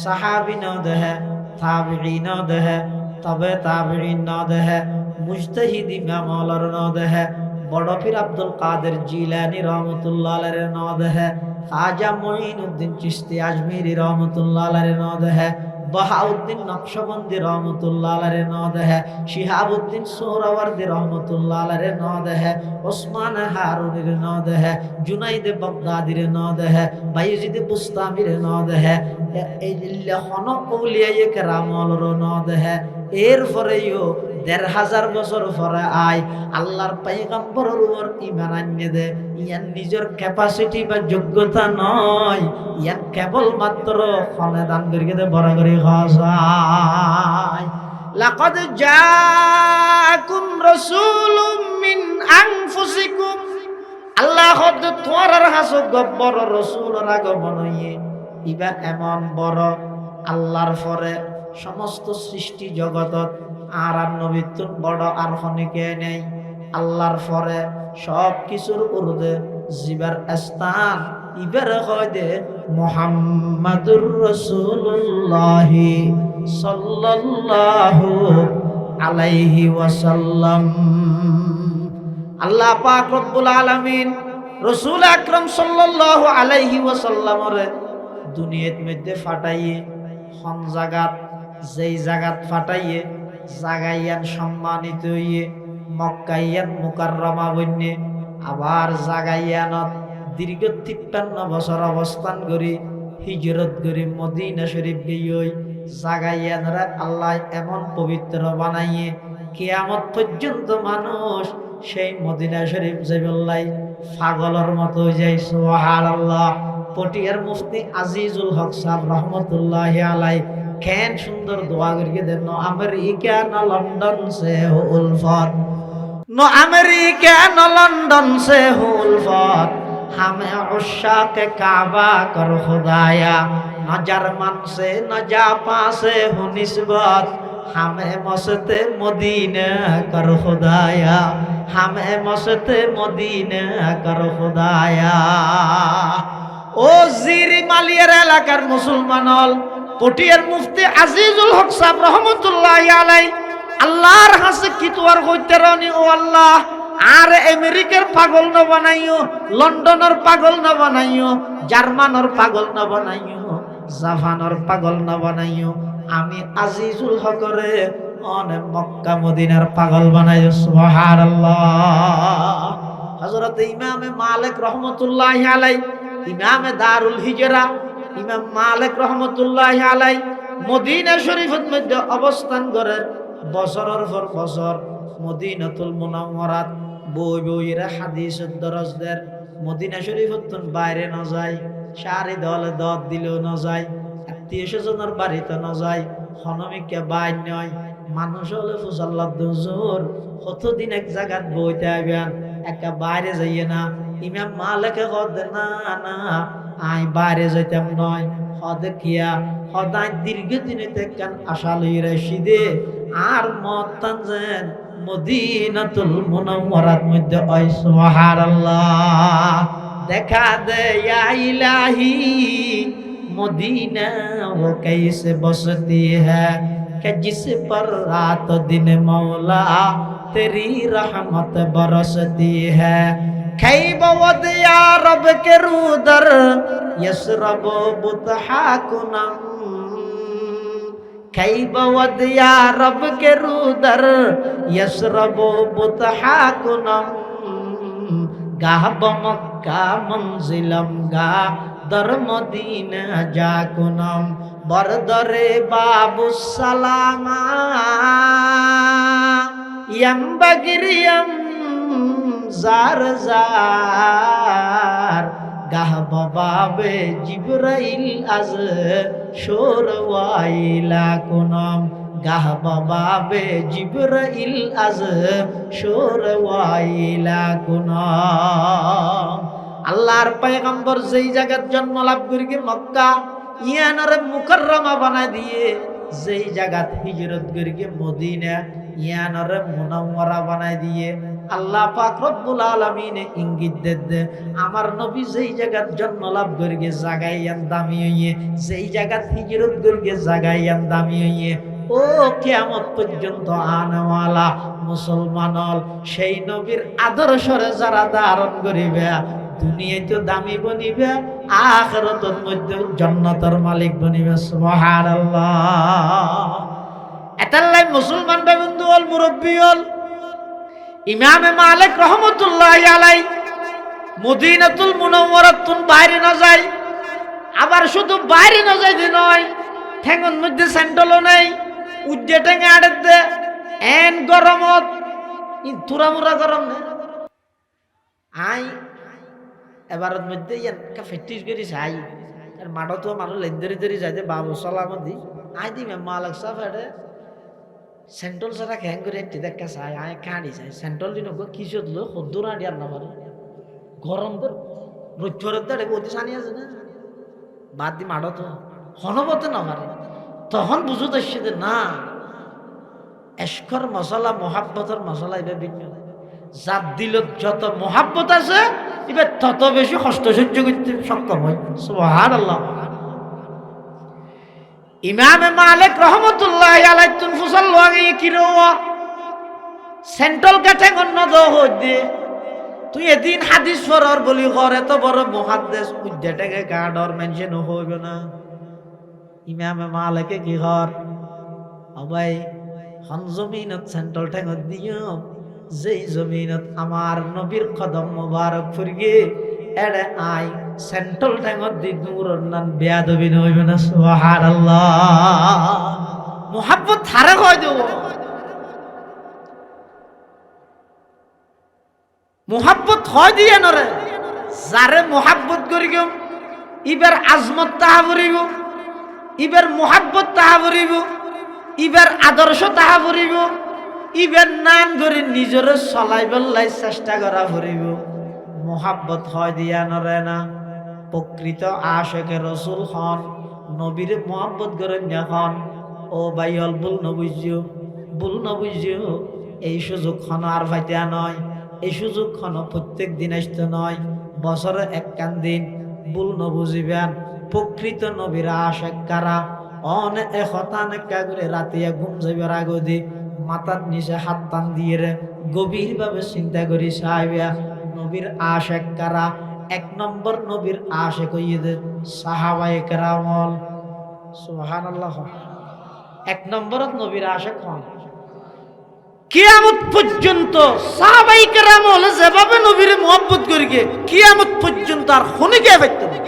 সাহাবী ন দেহে তাবিঈ ন দেহে তবে তাবিঈন ন দেহে মুজতাহিদ ইমাম আলার ন দেহে বড় পীর আব্দুল কাদের জিলানী রহমাতুল্লাহ আলাইহি ন দেহে খাজা মুঈনুদ্দিন চিশতি আজমিরি রহমাতুল্লাহ আলাইহি ন দেহে বাহাউদ্দিন নকশবন্দি রহমাতুল্লাহ আলাইহি ন দেহে শিহাবুদ্দিন সোহরাওয়ার্দী রহমাতুল্লাহ আলাইহি ন দেহে ওসমান হারুনির ন দেহে জুনাইদ বাগদাদির ন দেহে বাইজিদ বুস্তামির ন দেহে এই লহন আউলিয়া কেরামর ন দেহে এরপরেও ১৫০০ বছর পরে আয় আল্লাহর পয়গম্বরের উপর ঈমান আনিয়ে দে ইয়ার নিজের ক্যাপাসিটি বা যোগ্যতা নয় ইয়ার কেবল মাত্র খনে দান করিয়ে দে বড় করে খায় লাকাদ জাআকুম রাসূলুম মিন আনফুসিকুম আল্লাহ হদ তোমার হাসো গব্বর রাসূলের আগমন হইয়ে ইবা এমন বড় আল্লাহর পরে সমস্ত সৃষ্টি জগতত আর নবীর বড় আর খনিকে নেই আল্লাহর পরে সব কিছুর উর্দে জিবার স্থান ইবার হয় দে মুহাম্মাদুর রাসূলুল্লাহ সাল্লাল্লাহু আলাইহি ওয়াসাল্লাম। আল্লাহ পাক রব্বুল আলামিন রাসূল আকরাম সাল্লাল্লাহু আলাইহি ওয়াসাল্লামের দুনিয়ার মধ্যে ফাটাইয়ে কোন জায়গা যেই জায়গাত ফাটাইয়ে জাগাইয়ান সম্মানিত হইয়ে মক্কাইয়ান মুকাররমা বন্যে আবার জাগাইয়ানত দীর্ঘ ৫৩ বছর অবস্থান করি হিজরত করি মদিনা শরীফ গিয়ে জাগাইয়ানরা আল্লাহ এমন পবিত্র বানাইয়ে কিয়ামত পর্যন্ত মানুষ সেই মদিনা শরীফ যাইবল্লাই পাগলের মতো যাই সুবহানাল্লাহ। পটিয়ার মুফতি আজিজুল হক সাহেব রহমতুল্লাহ আলাই কেন সুন্দর দোয়া করিয়ে দেন নো আমেরিকা ন লন্ডন সে হো উলফত নো আমেরিকা ন লন্ডন সে হো উলফত हमें उशाक काबा कर खुदाया न जर्मन से न जापान से हो निस्बत हमें मस्ते मदीना कर खुदाया हमें मस्ते मदीना कर खुदाया। ও জিরি মালিয়ার এলাকার মুসলমান হল পটিয়ার মুফতি আজিজুল হক সাহেব রহমতুল্লাহ আলাই আল্লাহর কাছে কি তোয়ার কইতে রানি ও আল্লাহ আর আমেরিকার পাগল না বানাইও, লন্ডনের পাগল না বানাইও, জার্মানের পাগল না বানাইও, জাপানের পাগল না বানাইও, আমি আজিজুল হকরে অনেক মক্কা মদিনার পাগল বানাইও। সুবহানাল্লাহ। হযরত ইমামে মালিক রহমতুল্লাহি আলাইহি, ইমামে দারুল হিজরা ইমাম মালিক রহমতুল্লাহি আলাইহি মদিনা শরীফের মধ্যে অবস্থান করে বছরের পর বছর মদিনাতুল মুনাওয়ারাত বই বইরা হাদিসের দরজদের মদিনা শরীফের বাইরে না যায়, সারি দলে দত দিলেও না যায়, আত্মীয় স্বজনের বাড়িতে না যায়, হনমিকে বাইর নয়। মানুষ হলে ফুসাল্লাহ হুজুর কতদিন এক জায়গাত বইতে আইবেন, একা বাইরে যাইয়ে না। ইমাম মালিকে কদে না না আই বাইরে যাইতাম নয়, হদে কিয়া হদায় দীর্ঘদিনে দেখেন আশা লই রশিদে আর মত তানজেন মদিনাতুল মুনাওয়ারাত মধ্যে ওই সুবহানাল্লাহ। দেখা দে ইয়া ইলাহি মদিনা वो कैसे बसती है कि जिस पर रात दिन मौला तेरी रहमत बरसती है। खैब वद या रब के रूदर यसरब बुतहाकुनम, खैब वद या रब के रूदर यसरब बुतहाकुनम, गाह बमक्का मंजिलम गा दर मदीना जाकुनम, बरदरे बाबू सलामा यम बगिरियम जार जार, गाह बाबे जिब्राइल अज शोर वाइला कुनम, गाह बाबे जिब्राइल अज शोर वाइला कुनम। আল্লাহর পয়গম্বর যেই জায়গার জন্ম লাভ করিকে মক্কা ইয়ানরে মুকাররমা বানায় দিয়ে, যেই জায়গাত হিজরত করিকে মদিনা ইয়ানরে মুনাওয়ারা বানায় দিয়ে, আল্লাহ পাক রব্বুল আলামিন ইঙ্গিত দেদে আমার নবী যেই জায়গাত জন্ম লাভ করিকে জাগাইয়ান দামি হইয়ে, যেই জায়গাত হিজরত করিকে জাগাইয়ান দামি হইয়ে, ও কিয়ামত পর্যন্ত আনওয়ালা মুসলমান হল সেই নবীর আদর্শরে যারা ধারণ করিবে দুনিয়ায় তো দামি বনিবে, আখিরাতের মধ্যে জান্নাতের মালিক বনিবে। সুবহানাল্লাহ। এতাল্লাই মুসলমান বন্ধু হল মুরব্বী হল ইমামে মালিক রহমতুল্লাহি আলাইহি মদিনাতুল মুনাওয়ারাত বাইরে না যায়, আবার শুধু বাইরে না যায় দি নয়, ঠেঙ্গন মধ্যে স্যান্ডলও নেই, উজ্জে ঠেঙ্গে আড়ে দে এন গরমত তুরামুরা গরম নে আই এবারের মধ্যে ইয়ানকা ফেটিস করি চাই আর মাঠো তো মানুষ লেন্দরি ধরি যাই বাবু সালামত দি আই দি মালিক সাহেব হেডে সেন্ট্রাল সারা হ্যাং করে একটি দেখা চাই আয় কাঁড়ি চাই সেন্ট্রাল দিন কিছু দিল সদ্দুর আড়ি আর না পারে গরম তো রোদ্দুরের দাঁড়ে অতি সানি আছে না বাদ দি মাঠো তো হনবতে না পারে, তখন বুঝো দেখছে যে না এশকর মশলা মোহাব্বতের মশলা এবার ভিন্ন, যার দিল যত মোহাব্বত আছে এবার তত বেশি কষ্ট সহ্য করতে সক্ষম হয়। সুবহানাল্লাহ। ইমামে মালিক রহমতুল্লাহি আলাইহি তুন ফুসাল ওয়াগি কিরো সেন্ট্রাল কাটে অন্য দ হইদে তুই এদিন হাদিস পড়ার বলি করে তো বড় মুহাদ্দিস উজ্জাটাকে গাডর মেনশন হইবে না। ইমামে মালিকে কি হর আবাই হন জমিনত সেন্ট্রাল ঠেঙত দিও, যেই জমিনত আমার নবীর কদম মোবারক ফুরগে এড়ে আই সেন্ট্রাল ঠেঙত দি দূর নান বেয়াদবি হইবে না। সুবহানাল্লাহ। মুহাব্বত হারে হয় দেব, মুহাব্বত হয় দিয়ে নরে যারে মুহাব্বত করি গম ইবার আজমত তাহা ফুরিব, ইবার মুহাব্বত তাহা ফুরিব, ইবার আদর্শ তাহা ফুরিব, ইবার নাম করে নিজের চলাইবার লাই চেষ্টা করা ফুরিব। মুহাব্বত হয় দিয়া নরে না। প্রকৃত আশেকে রসুল হন নবীর মুহাব্বত করেন যখন ও ভাই হল ভুল নবুঝিও, ভুল নবুঝিও এই সুযোগখন আর পাইতে নয়, এই সুযোগখন প্রত্যেক দিন আসতে নয়, বছরে একখান দিন ভুল নবুঝিবেন। প্রকৃত নবীর আশেক কারা অনেক হতানেকা করে রাতিয়া ঘুম যাইবার আগদি মাথার নিচে হাত টান দিয়ে রে গভীরভাবে চিন্তা করি সাহাবিয়া নবীর আশিক কারা। 1 নম্বর নবীর আশিক হইয়ে সাহাবায়ে কেরামল। সুবহানাল্লাহ। 1 নম্বরত নবীর আশিক হন। কিয়ামত পর্যন্ত সাহাবায়ে কেরামল যেভাবে নবীর মুহাব্বত করি গে কিয়ামত পর্যন্ত আর হনে গে পাইতে না,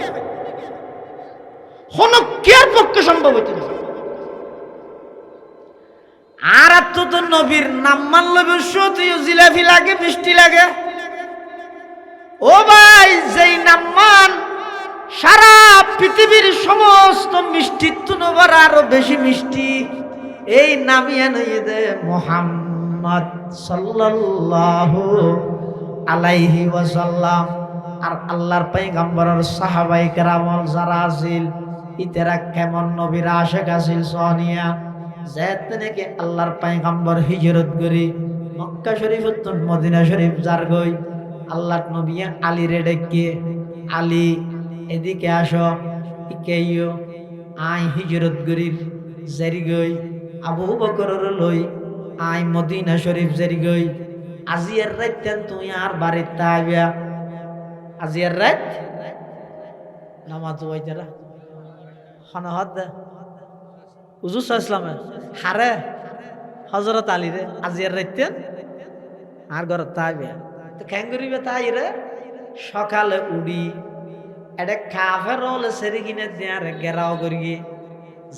হন কেয়ার পক্ষে সম্ভব হইতে না। আর তো নবীর নাম মানলে বসতিও জিলাপি লাগে, মিষ্টি লাগে। ও ভাই, যেই নাম মান সারা পৃথিবীর সমস্ত মিষ্টির তুলনায় আরো বেশি মিষ্টি। এই নামিয়ে নিয়ে দে মুহাম্মদ সাল্লাল্লাহু আলাইহি ওয়াসাল্লাম। আর আল্লাহর পয়গম্বরের সাহাবায়ে কেরামল যারা আছিল ইতেরা কেমন নবীর আশিক আছিল সোনিয়া। যেতে নাকি আল্লাহর পয়গম্বর হিজরত করি মক্কা শরীফ তো মদিনা শরীফ যার গই আল্লাহর নবী আলী রে ডেকে, আলী এদিকে আসো, ইকেইও আই হিজরত করি জারি গই আবু বকরের লই আই মদিনা শরীফ জারি গই। আজিয়ার রাত তুই আর বাড়িতে তাইবা, আজিয়ার রাত নামাজ ওইতারা হনহদ হুজুর সাল্লাল্লাহু আলাইহি ওয়াসাল্লাম হারে হযরত আলী রে আজিয়ার রাত আর ঘরত তাইবা। তো কেন করিবে তাই রে সকালে উড়ি এটা কাফের হলে সেরে কিনে দেয়ারে গেরাও করিয়ে,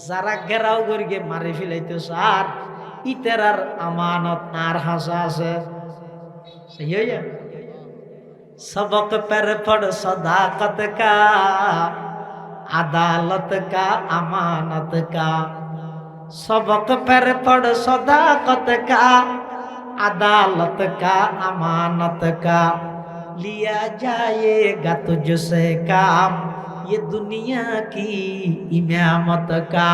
যারা গেরাও করিয়ে মারি ফেলাইতো আর ইতেরার আমানত আর হাসা আছে। সহি হইয়া सबक पर पढ़ सदाकत का, अदालत का, अमानत का। सबक पर पढ़ सदाकत का, अदालत का, अमानत का। लिया जाएगा तुझसे काम ये दुनिया की इमामत का।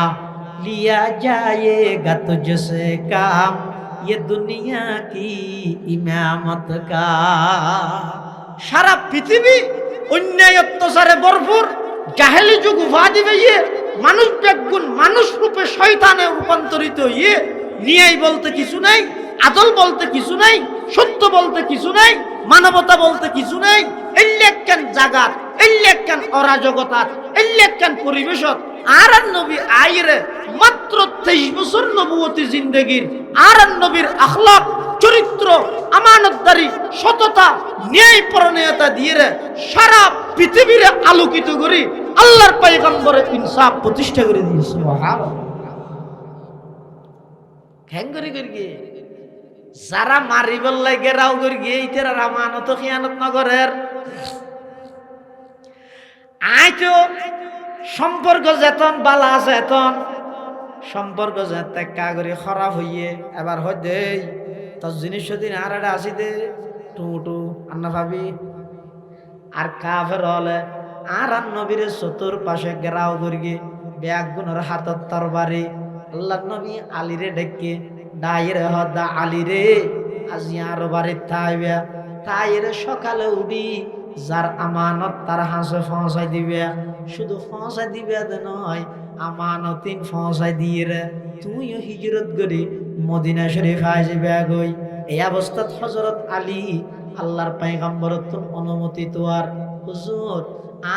लिया जाएगा तुझसे काम ये दुनिया की इमामत का। সারা পৃথিবী অন্যায় অত্যাচারে ভরপুর, জাহেলি যুগ উপাধি পেয়ে মানুষ বেগুন মানুষ রূপে শয়তানে রূপান্তরিত হয়ে ন্যায় বলতে কিছু নাই, আদল বলতে কিছু নাই, সত্য বলতে কিছু নাই, মানবতা বলতে কিছু নাই। এল্লেকান জাগাত, এল্লেকান অরাজকতার, এল্লেকান পরিবেশত আর নবী আইরে মাত্র 23 বছর নবুয়তি জিন্দেগির আর নবীর আখলাক চরিত্র আমানতদারি সততা ন্যায় পরায়ণতা দিয়ে সারা পৃথিবীর আলোকিত করে আল্লাহর পয়গম্বরের ইনসাফ প্রতিষ্ঠা করে দিয়েছে। সুবহানাল্লাহ। কেন করে গিয়ে যারা মারি বললে গেরাও করে গিয়ে ইতারা আমানত খিয়ানত নগরের আইতো সম্পর্ক যেতন বালা আছে এতন সম্পর্ক যেতে কাগরি খারাপ হইয়ে এবার হয় দেই তোর জিনিস দিন আর একটা আসি দে টুটু আন্না ভাবি আর কাফের হলে আর নবীর চতুর পাশে গেরাও করি ব্যাগ গুণের হাতত তরবারি। আল্লাহ নবী আলীরে ডেকে ডাইরে হদা আলী রে আজি আর বাড়ির থাইবে তাইরে সকালে উঠি যার আমানত তার হাসে পৌঁছাই দিবে, শুধু পৌঁছাই দিবে নয় আমানতিন পৌঁছাই দিয়ে রে তুইও হিজরত করি মদিনা শরীফ আসবে গই। এই অবস্থাত হযরত আলী আল্লাহর পয়গম্বরত অনুমতি তোয়ার হুজুর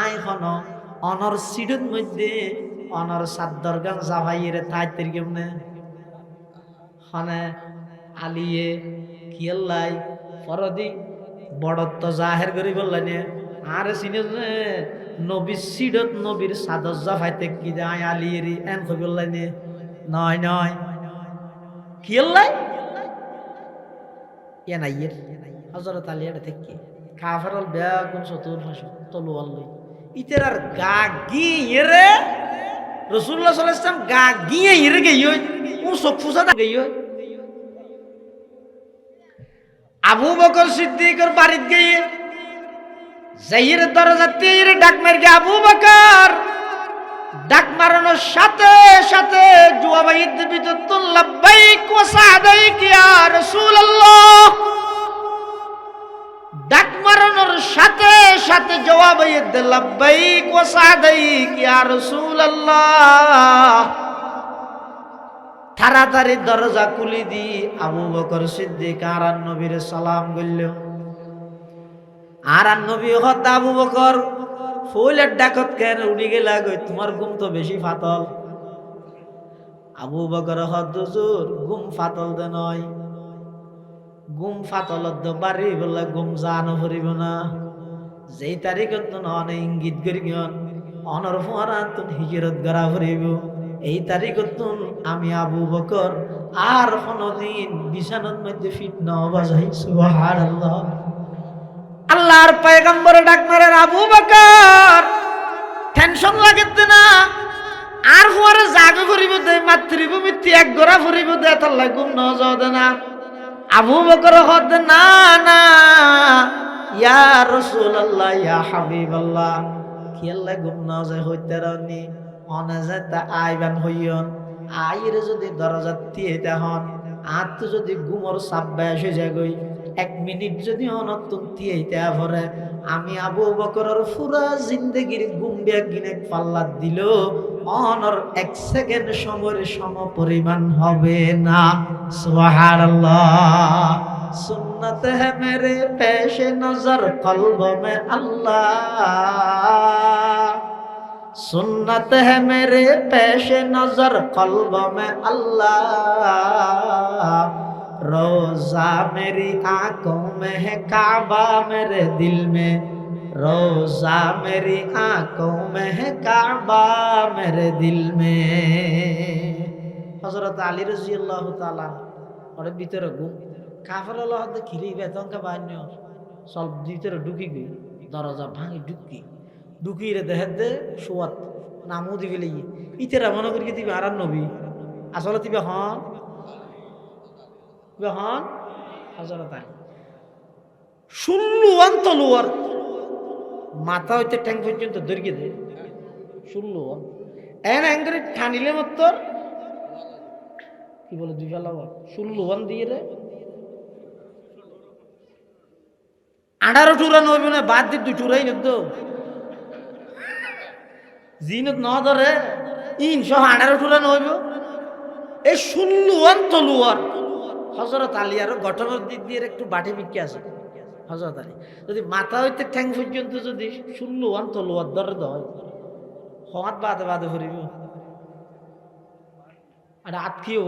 আই হন অনর সিডুর মধ্যে অনর সাদ্দর গান জাভাইরে তাইতের কেমনে হনে আলিয়ে কিয়াল্লাই ফরদি বড়ত্ব জাহের করি বললেন আর চিনে নবীর সিডত নবীর সাদর জাভাইতে কি যায় আলিয়েরি এন কই বললেন নয় নয় কিয়াল্লাই ইয়া নাইয়ের হযরত আলী এটা থেকে কাফেরল বেগুন চতুর ফাঁস তলোয়ার লই ইতের আর গা গিয়ে রে রাসূলুল্লাহ সাল্লাল্লাহু আলাইহি ওয়াসাল্লাম গা গিয়ে ইরে গইয় ও চোখ ফুসা গইয়। আবু বকর সিদ্দিকের বাড়িতে গিয়ে যাইয়ের দরজাতে ইরে ডাক মারগে আবু বকর ডাক মারানোর সাথে সাথে জুয়াবাইদ বিদত লাব্বাইক ওয়া সাদাইক ইয়া রাসূলুল্লাহ। ডাক মারানোর সাথে সাথে জবাব দিয়ে লাব্বাইক ওয়া সাদাইক ইয়া রাসূলুল্লাহ। তাড়াতাড়ি দরজা খুলি দি আবু বকর সিদ্দিক আর নবীর সালাম গইল। আর নবী হত আবু বকর ফুলের ডাকত কেন উড়ি গেলা গই, তোমার ঘুম তো বেশি ফাতল। আবু বকর হত হুজুর ঘুম ফাতল দে নয়, ঘুম ফাতল বাড়ি বলে ঘুম জানো ফুরিব না। যেই তারিখত নন ইঙ্গিত করি গন অনর ফুয়ারা তুন হিজরত গড়া ফুরিব, এই তারিখত আমি আবু বকর আর কোনদিন বিছানার মধ্যে ফিট ন বাজাই। সুবহানাল্লাহ। আল্লাহর পয়গম্বর ডাক মারে আবু বকর টেনশন লাগেতে না, আর ফুয়ারে জাগে ফুরিব দে, মাতৃভূমি ত্যাগ গড়া ফুরিব দে, তাল্লা ঘুম ন যাও দে না। আবু বকর হদ না না ইয়া রাসূলুল্লাহ ইয়া হাবিবাল্লাহ, কি আল্লাহ ঘুম না যায় হইতে রানি অনে যেতে আইবান হইয়ন, আইরে যদি দরজা দিয়ে দেহন আর তো যদি ঘুমর সাব্বা এসে যাগই, 1 মিনিট যদি অনতুন দিয়েইতে ভরে আমি আবু বকরের পুরা জিন্দেগির ঘুম ব্যাগিনে পাল্লা দিল অনর 1 সেকেন্ড সময়ের সম পরিমাণ হবে না। সুবহানাল্লাহ। सुन्नत है मेरे पेश नजर कल्ब में अल्लाह, सुन्नत है मेरे पेश नजर कल्ब में अल्लाह, रोजा मेरी आंखों में है काबा मेरे दिल में, रोजा मेरी आंखों में है काबा मेरे दिल में। हजरत अली रजी अल्लाह ताला और ভিতরে ঘুম কাফের হতে খিরি বেতনকে বান্য সব ভিতরে ঢুকি গই, দরজা ভাঙি ঢুকি রে দেহে দে শোয়াত নামও দিবি লাগি ইতেরা মনে করি দিবি আর নবী আসলে দিবে হন হজরত আলী 16 তলোয়ার মাথা হইতে ট্যাং পর্যন্ত দৈর্ঘ্য দে 16 এন অ্যাঙ্গরে ঠানিলে মত কি বলে 2 ফেলা 16 দিয়ে রে 18 টুরা নইবে না, বাদ দিয়ে 2 টুরাই নদ জিনত ন ধরে ইন সহ 18 টুরা নইব। এই 16 তলোয়ার হযরত আলী আর গঠনের দিক দিয়ে একটু বাটি বিক্কি আছে। হযরত আলী যদি মাথা হইতে ঠ্যাং পর্যন্ত যদি 16 তলোয়ার ধরে দেয় হাত বাদে বাদে ফুরিব। আর আতকিও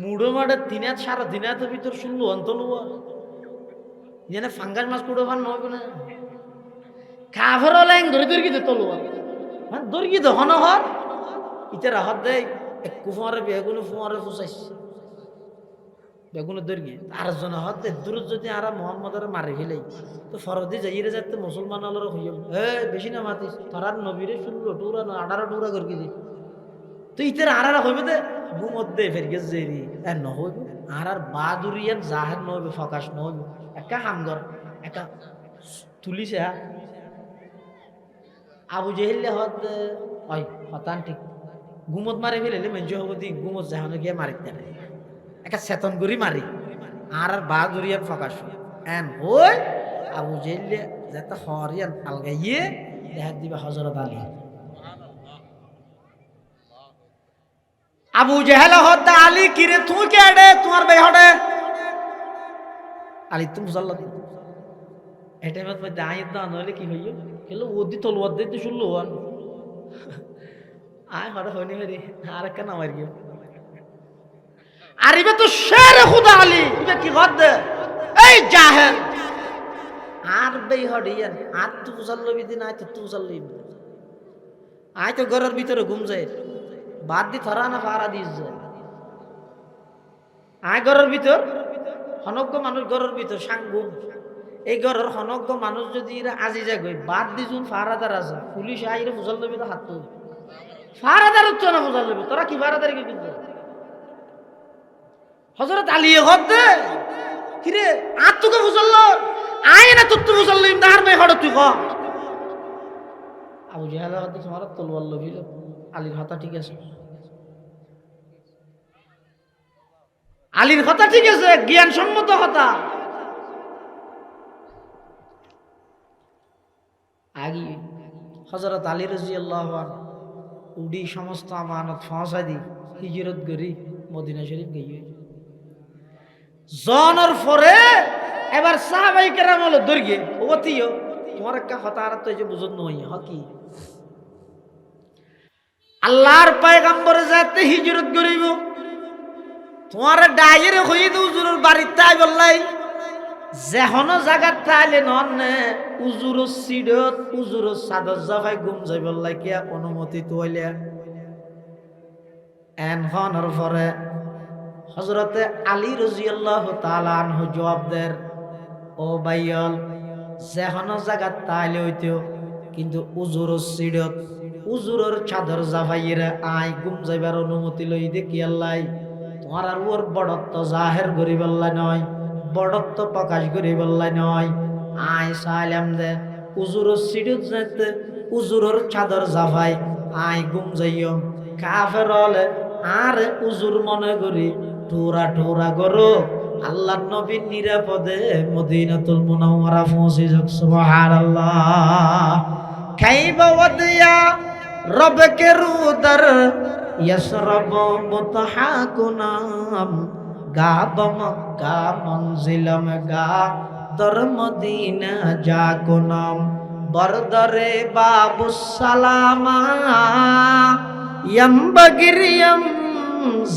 মুড়ো মাঠে 3 হাত 3.5 হাতের ভিতর 16 তলোয়ার যেন ফাঙ্গাস মাছ কুড়ো ফান নইব না। কাফের ল্যাং ধরে দর্গিতে তলোয়ার মানে দর্গিতে হনহর ইতে রাহত দেয় এক কুফারে বেগুনে ফুয়ারে ফুসাইছে বেগুনে দর্গি আর জন হতে দূর যদি আর মোহাম্মদের মারি ফেলাই তো ফরদি যাইরে যাতে মুসলমান আলোর হইব বেশি না মাতিস তারার নবীরে 16 টুরা না 18 টুরা করকি দি তো ইতের আর হইবে দে ঘুমত দে ফের গেছে জেরি আর ন হইব আর বাদুরিয়ান জাহের নইবে ফকাশ নইব একা হামগর একা তুলিছে আবু জেহেল হত ওই হতান ঠিক ঘুমত মারি ফেলে মেঞ্জ হব দি ঘুমত জাহানো গিয়ে মারি দেয় একা চেতন করি মারি আর বাদুরিয়ান ফকাশ এন ওই আবু জেহেল যাতে হরিয়ান আলগাইয়ে দেখা দিবা হযরত আলী। আবু জেহেল হত আলী কিরে তুই কে আডে তোমার ভাই হটে আলী তুমি মুসাল্লা দি এটা মধ্যে আইত না নইলে কি হইল কেলো ওদি তলোয়ার দিতে শুনলো আয় হরে হইনি হরি আর কেন মার গিয়ে আর ইবে তো শের খুদা আলী ইবে কি হদ এই জাহেল আর বেই হডিয়ান আর তো মুসাল্লা বিদিন আয় তো তুই মুসাল্লা আয় তো ঘরের ভিতরে ঘুম যায় বাদ দি থরা না ফারা দিস যায় আয় ঘরের ভিতর হনজ্ঞ মানুষ ঘরের ভিতর সাংগুম এই ঘরের হনজ্ঞ মানুষ যদি এরা আজি যায় বাদ দিছুন ফারাদার আছে পুলিশ আইরে ফুজাল দেবে তো হাত তুল ফারাদার হচ্ছে না ফুজাল দেবে তোরা কি ফারাদার কি কিন্তু হযরত আলী হদ দে কিরে আর তোকে ফুজাল আয় না তোর তো ফুজাল লইম তার ভাই হড় তুই ক আবু জেহেল হদ তোমার তলোয়ার লবিল আলীর কথা ঠিক আছে আলীর কথা ঠিক আছে জ্ঞান সম্মত কথা আগে হযরত আলী রাদিয়াল্লাহু আনহু উডি সমস্ত আমানত পৌঁছাই দি হিজরত করি মদিনা শরীফ গিয়ে জনের পরে এবার সাহাবাই কেরাম হলো দর্গে ওতিও তোমার একটা হতার তো এই যে বুঝত নই হকি আল্লাহর পয়গম্বরে যাতে হিজরত করিব তোমার ডাইরে হই তো হুজুরের বাড়িতে তাই বললাই যেহন জায়গার তাইলে নন নে উজুর সিডত উজুর সাদর জাফাই গুম যাই বললাই কি অনুমতি তোইলে এনহনের পরে হযরতে আলী রাদিয়াল্লাহু তাআলা আনহু জবাব দেন ও ভাইয়ল যেহন জায়গার তাইলে হইতো কিন্তু উজুর সিডত উজুরের চাদর জাফাইরে আই গুম যাইবার অনুমতি লই দেখি আল্লাহ তোমার আর ওর বড়ত্ব জাহের করি বললাই নয় বড়ত্ব প্রকাশ করি বললাই নয় আই সাইলাম দে উজুরের সিডত যাইতে উজুরের চাদর জাফাই আই গুম যাইও কাফের হলে আর উজুর মনে করি টোরা টোরা করো আল্লাহর নবী নিরাপদে মদিনাতুল মুনাওয়ারা পৌঁছে যাক সুবহানাল্লাহ কাইবা ওয়াদিয়া রবকে রুদার ইয়াসরাব মুতহাকুনাম গাব মক্কা মনজিলম গা দর মদিনা যাকুনাম বরদরে বাবুস সালামা यम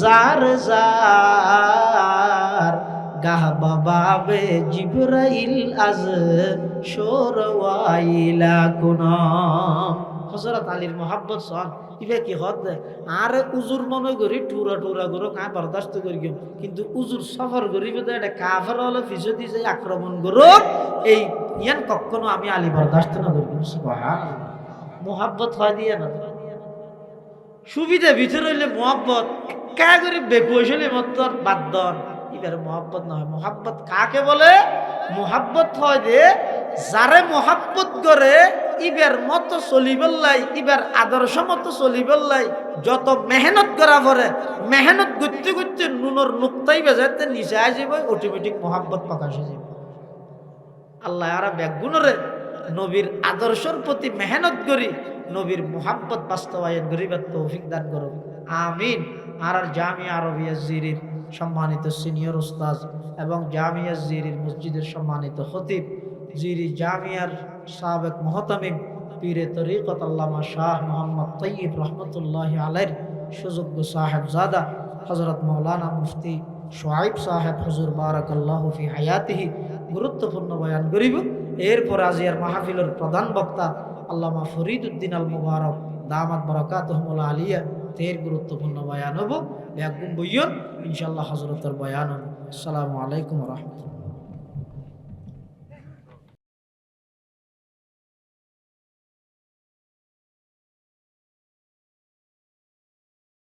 जार जार गाह बाबे जिब्राइल आज शोरवाइला कुनाम हजरत आलीर मोहब्बत सन इबे কি হদ আর উজুর মনে করি টুরা টুরা করে কা বরদাস্ত করি কিন্তু উজুর সফর করিবে তো এটা কাফের হলে পিছে দিয়ে আক্রমণ করো এই ইয়ান কখনো আমি আলী বরদাস্ত না করি সুবহানাল্লাহ মোহাব্বত হয় দিয়ে না সুবিধা ভিতরে হইলে মোহাব্বত কা করে বেকুশ হলে মতর বাদন এবার মোহাব্বত না হয় মোহাব্বত কাকে বলে মোহাব্বত হয় যে যারে মোহাব্বত করে ইবার মতো চলিবল্লাই ইবার আদর্শ মতো চলিবল্লাই যত মেহনত করা পরে মেহনত করতে করতে নুনর নুক্তাই বেজাতে নিচে আসিব অটোমেটিক মোহাব্বত প্রকাশ হয়ে যাবে আল্লাহ আর ব্যাগুণরে নবীর আদর্শের প্রতি মেহনত করি নবীর মোহাব্বত বাস্তবায়ন করিবার তৌফিক দান করো আমিন। আর জামিয়া আরবিয়া জিরির সম্মানিত সিনিয়র উস্তাদ এবং জামিয়া জিরির মসজিদের সম্মানিত খতিব জিরি জামিয়ার সাবেক মুহতামিম পীরে তরিকত আল্লামা শাহ মোহাম্মদ তৈয়ব রহমতুল্লাহি আলাইহির সুযোগ্য সাহেবজাদা হযরত মাওলানা মুফতি শুআইব সাহেব হুজুর বারাকাল্লাহু ফি হায়াতিহি গুরুত্বপূর্ণ বয়ান করিব। এরপর আজিয়ার মাহফিলের প্রধান বক্তা আল্লামা ফরিদউদ্দিন আল মুবারক দামাত বারাকাতুহুল আলিয়া তের গুরুত্বপূর্ণ বয়ান হব ব্যাগুম বইয়ন ইনশাআল্লাহ হযরতের বয়ান। আসসালামু আলাইকুম ওয়া রাহমাতুল্লাহ।